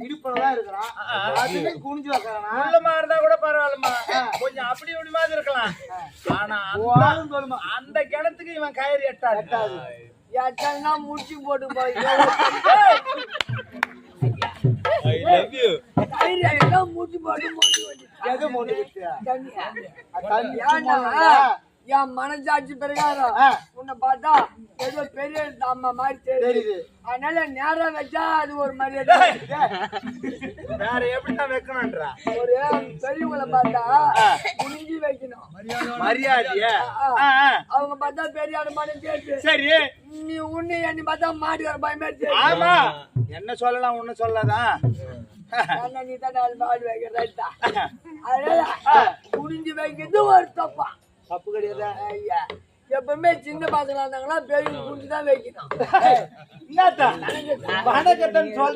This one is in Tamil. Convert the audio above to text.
இடுப்புலதான் இருக்கிறான். அதுவே குனிஞ்சு வைக்கிறானா? உள்ளமா இருந்தா கூட பரவாயில்லம்மா, கொஞ்சம் அப்படி இப்படி மாதிரி இருக்கலாம். ஆனா அந்த கிணத்துக்கு இவன் கயிறு எட்டாது. எட்டா முடிச்சு போட்டு போய் முடிச்சு போட்டு எது மூணு என் மனசாட்சி பிரகாரம் உன்னை பார்த்தா ஏதோ பெரிய அம்மா மாதிரி தெரியுது. அதனால நேரம் வச்சா அது ஒரு மரியாதை. வேற எப்படிதான் வைக்கணும்ன்றா? ஒரு பெரியவங்களை பார்த்தா குனிஞ்சு வைக்கணும் மரியாதைய. அவங்க பார்த்தா பெரிய மாதிரி தெரியுது. சரி, நீ உன்னை என்னை பார்த்தா மாட்டுக்கார பயமே தெரியும். ஆமா, என்ன சொல்லலாம் ஒண்ணு சொல்லாதான். நீ தான் நாலு மாடு வைக்கிறதா? அதனால குனிஞ்சு வைக்கிறது ஒரு தப்பா? தப்பு கிடையாது. ஐயா, எப்பவுமே சின்ன பசங்களா இருந்தாங்கன்னா பெரிய குனிஞ்சுதான் வைக்கணும். என்னத்தான் வணக்கத்தான் சொல்.